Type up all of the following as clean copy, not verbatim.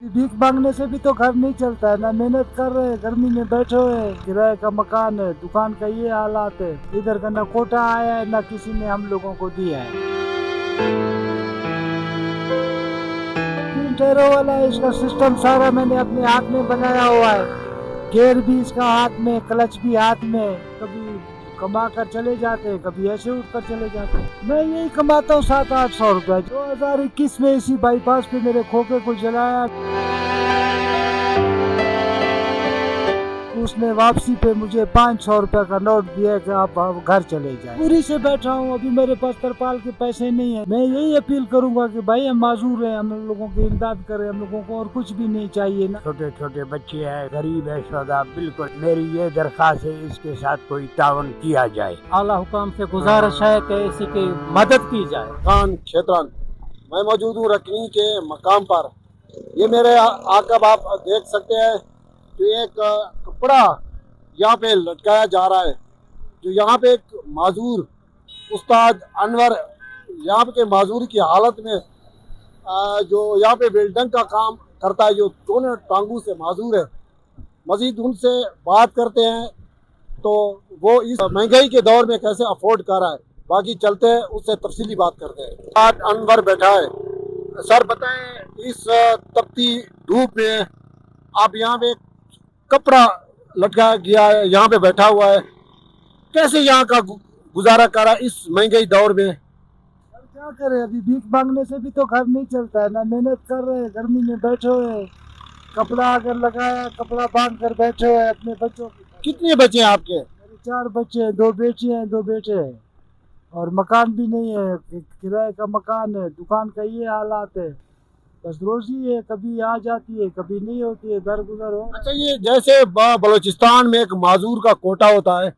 भीख मांगने से भी तो घर नहीं चलता है ना, मेहनत कर रहे हैं, गर्मी में बैठे हुए हैं, किराए का मकान है, दुकान का ये हालात है, इधर का ना कोटा आया है ना किसी ने हम लोगों को दिया है। टैरो वाला है, इसका सिस्टम सारा मैंने अपने हाथ में बनाया हुआ है, गियर भी इसका हाथ में, क्लच भी हाथ में, कभी कमा कर चले जाते हैं, कभी ऐसे उठ कर चले जाते हैं। मैं यही कमाता हूँ 700-800 रुपया। 2021 में इसी बाईपास पे मेरे खोखे को जलाया, उसने वापसी पे मुझे 500 रुपया का नोट दिया कि आप घर चले जाएं। पूरी से बैठा हूँ, अभी मेरे पास तरपाल के पैसे नहीं है। मैं यही अपील करूंगा कि भाई हम माजूर हैं, हम लोगों की इमदाद करें, हम लोगों को और कुछ भी नहीं चाहिए ना। छोटे छोटे बच्चे हैं, गरीब है सदा, बिल्कुल मेरी ये दरख्वास्त है इसके साथ कोई तावन किया जाए। आला हुकाम से गुजारिश है कि इसी की मदद की जाए। खान क्षेत्रान मैं मौजूद हूँ रकनी के मकाम पर। ये मेरे आकब आप देख सकते हैं कि एक कपड़ा यहाँ पे लटकाया जा रहा है, जो यहाँ पे एक माजूर उस्ताद अनवर यहाँ के माजूर की हालत में जो यहाँ पे वेल्डिंग का काम करता है, जो दोनों टांगों से माजूर है। मजीद उनसे बात करते हैं तो वो इस महंगाई के दौर में कैसे अफोर्ड कर रहा है। बाकी चलते हैं उससे तफसीली बात करते हैं। उस्ताद अनवर बैठा है। सर बताएं, इस तपती धूप में आप यहाँ पे कपड़ा लटका गया है, यहाँ पे बैठा हुआ है, कैसे यहाँ का गुजारा करा इस महंगाई दौर में? क्या करें, अभी भीख मांगने से भी तो घर नहीं चलता है ना, मेहनत कर रहे हैं, गर्मी में बैठे हुए हैं, कपड़ा अगर लगाया, कपड़ा बांध कर बैठे हुए हैं अपने बच्चों के। कितने बच्चे हैं आपके? मेरे 4 बच्चे हैं, 2 बेटी हैं, 2 बेटे हैं, और मकान भी नहीं है, किराए का मकान है, दुकान का ये हालात है। बस रोजी है, कभी आ जाती है, कभी नहीं होती है, दर गुजर हो। अच्छा, ये जैसे बलूचिस्तान में एक माजूर का कोटा होता है,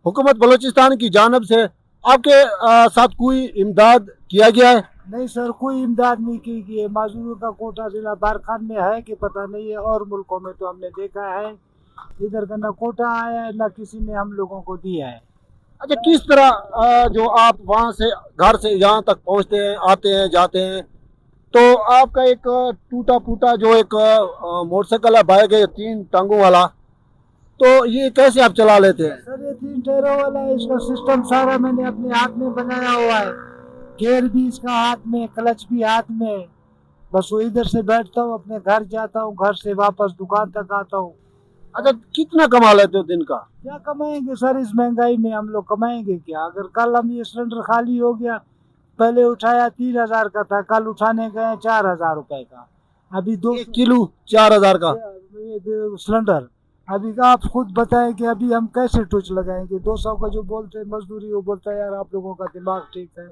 हुकूमत बलूचिस्तान की जानिब से आपके साथ कोई इमदाद किया गया है? नहीं सर, कोई इमदाद नहीं की गई है। माजूर का कोटा जिला बारखान में है कि पता नहीं है, और मुल्कों में तो हमने देखा है, इधर का ना कोटा आया है ना किसी ने हम लोगों को दिया है। अच्छा, किस तरह जो आप वहाँ से घर से यहाँ तक पहुँचते हैं, आते हैं, जाते हैं, तो आपका एक टूटा फूटा जो एक मोटरसाइकिल है, बाइक है 3 टांगों वाला, तो ये कैसे आप चला लेते हैं? सर ये 3 टायरों वाला है, इसका सिस्टम सारा मैंने अपने हाथ में बनाया हुआ है, गियर भी इसका हाथ में, क्लच भी हाथ में। बस वो इधर से बैठता हूँ, अपने घर जाता हूँ, घर से वापस दुकान तक आता हूँ। अच्छा, कितना कमा लेते हो दिन का? क्या कमाएंगे सर, इस महंगाई में हम लोग कमाएंगे क्या? अगर कल हम ये सिलेंडर खाली हो गया, पहले उठाया 3000 का था, कल उठाने गए 4000 रुपए का, अभी 2 किलो 4000 का सिलेंडर। अभी आप खुद बताएं कि अभी हम कैसे टूच लगाएंगे? 200 का जो बोलते हैं मजदूरी, वो बोलता है यार आप लोगों का दिमाग ठीक है।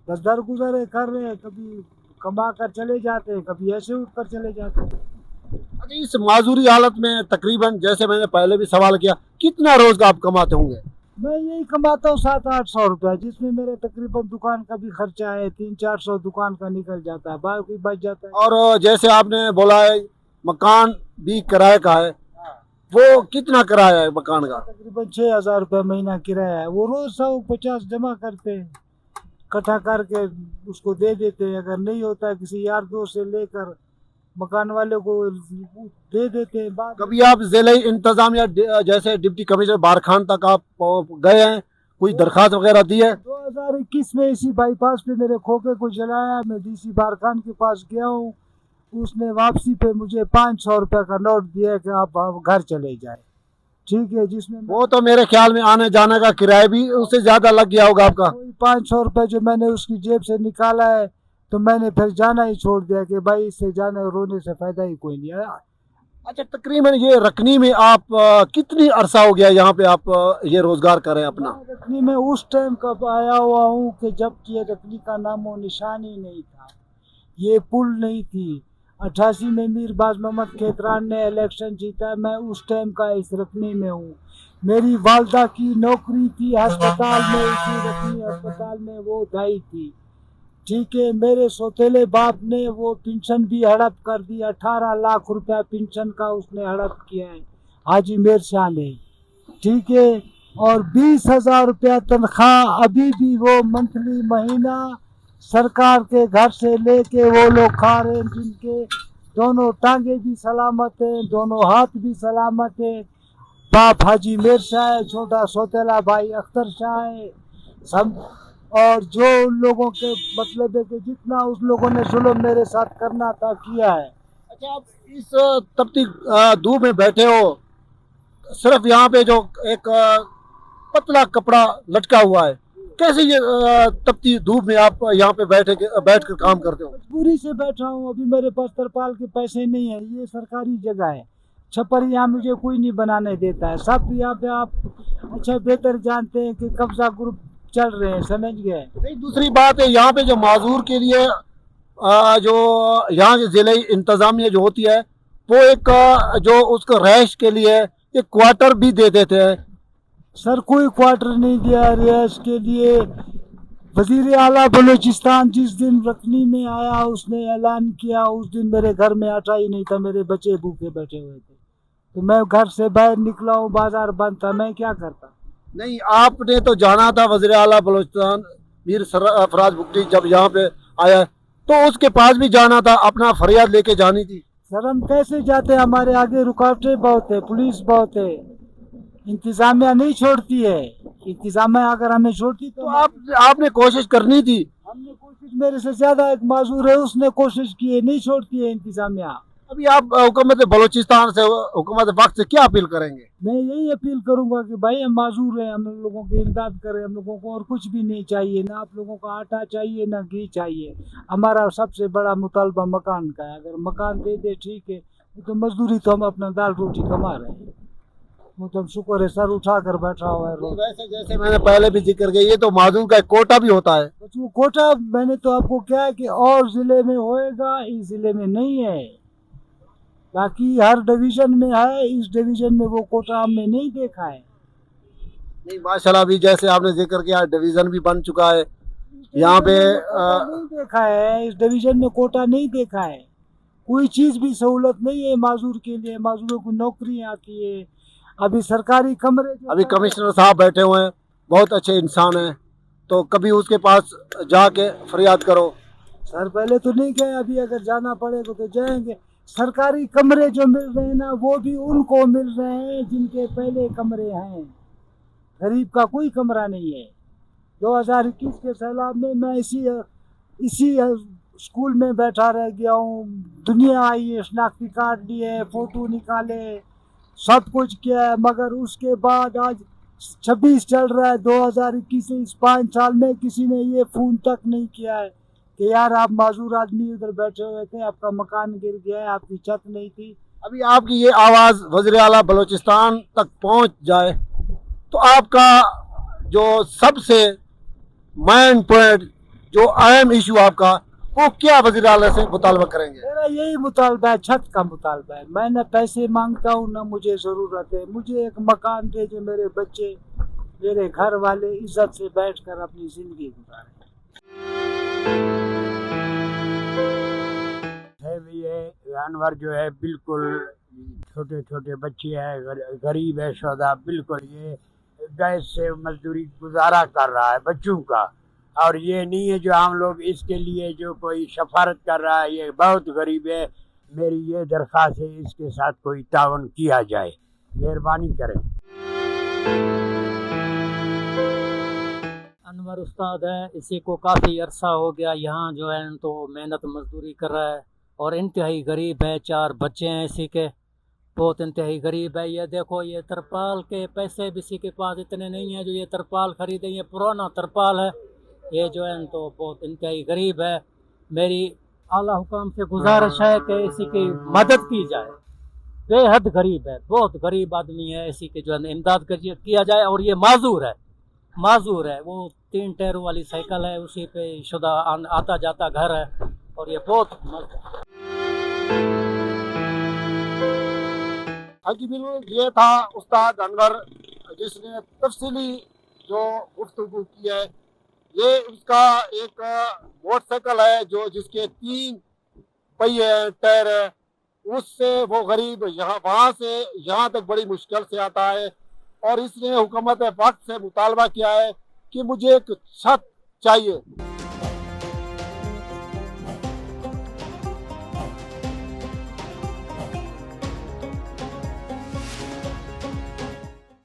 बस दर गुजर कर रहे हैं, कभी कमा कर चले जाते हैं, कभी ऐसे उठ कर चले जाते हैं। अच्छा, इस माजूरी हालत में तकरीबन, जैसे मैंने पहले भी सवाल किया, कितना रोज का आप कमाते होंगे? मैं यही कमाता हूँ 700-800 रुपया, जिसमें मेरे तकरीबन दुकान का भी खर्चा है, 300-400 दुकान का निकल जाता है, बाकी बच जाता है। और जैसे आपने बोला है मकान भी किराए का है, वो कितना किराया है मकान का? तकरीबन 6000 रुपया महीना किराया है। वो रोज 150 जमा करते हैं, इकट्ठा करके उसको दे देते हैं। अगर नहीं होता है किसी यार दोस्त से लेकर मकान वाले को दे देते हैं। कभी आप जिले इंतजाम या जैसे डिप्टी कमिश्नर बारखान तक आप गए हैं, कोई दरखास्त वगैरह दी है? 2021 में इसी बाईपास पे मेरे खोखे को जलाया, मैं डीसी बारखान के पास गया हूँ, उसने वापसी पे मुझे 500 रुपया का नोट दिया कि आप घर चले जाए। ठीक है, जिसमें वो तो मेरे ख्याल में आने जाने का किराया भी उससे ज्यादा लग गया होगा आपका। 500 रुपये जो मैंने उसकी जेब से निकाला है, तो मैंने फिर जाना ही छोड़ दिया कि भाई इससे जाने रोने से फायदा ही कोई नहीं है। अच्छा, तकरीबन ये रकनी में आप कितनी अरसा हो गया यहाँ पे आप ये रोजगार करें अपना? रकनी में उस टाइम कब आया हुआ हूँ कि जब ये रकनी का नामो निशान ही नहीं था, ये पुल नहीं थी। 88 में मीरबाज मोहम्मद खेतरान ने इलेक्शन जीता, मैं उस टाइम का इस रकनी में हूँ। मेरी वालदा की नौकरी थी अस्पताल में, इसी रकनी अस्पताल में वो दाई थी। ठीक है, मेरे सौतेले बाप ने वो पेंशन भी हड़प कर दी, 18 लाख रुपया पेंशन का उसने हड़प किया है, हाजी मेर शाह ने। ठीक है, और 20,000 रुपया तनख्वाह अभी भी वो मंथली महीना सरकार के घर से लेके वो लोग खा रहे हैं, जिनके दोनों टांगे भी सलामत है, दोनों हाथ भी सलामत है। बाप हाजी मेर शाह है, छोटा सौतेला भाई अख्तर शाह है, सब। और जो उन लोगों के मतलब है कि जितना उस लोगों ने जुल्म मेरे साथ करना था किया है। अच्छा, आप इस तपती धूप में बैठे हो, सिर्फ यहाँ पे जो एक पतला कपड़ा लटका हुआ है, कैसे ये तपती धूप में आप यहाँ पे बैठ कर काम करते हो? मजबूरी से बैठा हूँ, अभी मेरे पास तरपाल के पैसे नहीं है। ये सरकारी जगह है, छप्पर यहाँ मुझे कोई नहीं बनाने देता है। सब यहाँ पे आप अच्छा बेहतर जानते हैं कि कब्जा ग्रुप चल रहे हैं, समझ गए। नहीं, दूसरी बात है यहाँ पे जो माजूर के लिए जो यहाँ की जिले इंतजामिया जो होती है, वो एक जो उसको रैश के लिए एक क्वार्टर भी दे देते हैं। सर कोई क्वार्टर नहीं दिया रिहाइश के लिए। वजीर आला बलूचिस्तान जिस दिन रखनी में आया उसने ऐलान किया, उस दिन मेरे घर में आटा ही नहीं था, मेरे बच्चे भूखे बैठे हुए थे। तो मैं घर से बाहर निकला हूँ, बाजार बंद था, मैं क्या करता। नहीं, आपने तो जाना था वज़ीर आला बलूचिस्तान मीर सरफराज भुट्टी जब यहाँ पे आया, तो उसके पास भी जाना था, अपना फरियाद लेके जानी थी। सर हम कैसे जाते, हमारे आगे रुकावटें बहुत है, पुलिस बहुत है, इंतजामिया नहीं छोड़ती है। इंतजामिया अगर हमें छोड़ती तो आपने कोशिश करनी थी। हमने कोशिश, मेरे से ज्यादा एक माजूर है उसने कोशिश की है, नहीं छोड़ती है इंतजामिया। अभी आप हुकूमत बलूचिस्तान से, हुकूमत वक्त से क्या अपील करेंगे? मैं यही अपील करूंगा कि भाई हम माजूर हैं, हम लोगों की इमदाद करें। हम लोगों को और कुछ भी नहीं चाहिए, ना आप लोगों का आटा चाहिए ना घी चाहिए। हमारा सबसे बड़ा मुतालबा मकान का है, अगर मकान दे दे ठीक है, तो मजदूरी तो हम अपना दाल रोटी कमा रहे हैं, वो तो हम शुक्र है सर उठा कर बैठा हुआ है। वैसे जैसे मैंने पहले भी जिक्र किया, ये तो माजूर का एक कोटा भी होता है। बस वो कोटा मैंने तो आपको क्या है कि और जिले में होएगा, इस जिले में नहीं है। बाकी हर डिवीजन में है, इस डिवीजन में वो कोटा हमने नहीं देखा है। नहीं, माशाल्लाह, अभी जैसे आपने जिक्र किया डिवीजन भी बन चुका है यहाँ पे। नहीं देखा है, इस डिवीजन में कोटा नहीं देखा है। कोई चीज भी सहूलत नहीं है माजूर के लिए, माजूरों को नौकरी आती है। अभी सरकारी कमरे, अभी कमिश्नर साहब बैठे हुए हैं, बहुत अच्छे इंसान हैं, तो कभी उसके पास जाके फरियाद करो। सर पहले तो नहीं गए, अभी अगर जाना पड़ेगा तो जाएंगे। सरकारी कमरे जो मिल रहे हैं ना, वो भी उनको मिल रहे हैं जिनके पहले कमरे हैं, गरीब का कोई कमरा नहीं है। 2021 के सैलाब में मैं इसी स्कूल में बैठा रह गया हूँ। दुनिया आई है, शनाख्ती कार्ड लिए, फोटो निकाले, सब कुछ किया है, मगर उसके बाद आज 26 चल रहा है, 2021 से इस 5 साल में किसी ने ये फोन तक नहीं किया है कि यार आप माजूर आदमी उधर बैठे हुए थे, आपका मकान गिर गया है, आपकी छत नहीं थी। अभी आपकी ये आवाज़ वज़ीर आला बलूचिस्तान तक पहुंच जाए तो आपका जो सबसे मेन पॉइंट, जो अहम इशू आपका, वो क्या वज़ीर आला से मुतालबा करेंगे? मेरा यही मुतालबा है, छत का मुतालबा है। मैं न पैसे मांगता हूँ न मुझे ज़रूरत है, मुझे एक मकान दे जो मेरे बच्चे, मेरे घर वाले इज्जत से बैठकर अपनी ज़िंदगी गुजारें। ये जानवर जो है बिल्कुल छोटे छोटे बच्चे हैं, गरीब है शोधा, बिल्कुल ये गैस से मजदूरी गुजारा कर रहा है बच्चों का। और ये नहीं है जो हम लोग इसके लिए जो कोई शफारत कर रहा है, ये बहुत गरीब है। मेरी ये दरख्वास्त है इसके साथ कोई तावन किया जाए, मेहरबानी करें। अनवर उस्ताद है, इसी को काफ़ी अरसा हो गया यहाँ जो है तो मेहनत मजदूरी कर रहा है, और इंतहाई गरीब है। 4 बच्चे हैं इसी के, बहुत इंतहाई गरीब है। ये देखो, ये तरपाल के पैसे भी इसी के पास इतने नहीं है जो ये तरपाल खरीदे, ये पुराना तरपाल है। ये जो है तो बहुत इंतहाई गरीब है। मेरी आला हुकाम से गुजारिश है कि इसी की मदद की जाए। बेहद गरीब है, बहुत गरीब आदमी है, इसी के जो है इमदाद किया जाए। और ये माजूर है, वो 3 टायरों वाली साइकिल है, उसी पे शुदा आता जाता घर है, और ये बहुत हाजी बिल्कुल, ये था उस्ताद अनवर जिसने तफसीली जो गुफ्तगू की है। ये उसका एक मोटरसाइकिल है जो जिसके 3 पहिए टायर है, उससे वो गरीब वहाँ से यहाँ तक बड़ी मुश्किल से आता है। और इसने हुकूमत वक्त से मुतालबा किया है कि मुझे एक छत चाहिए।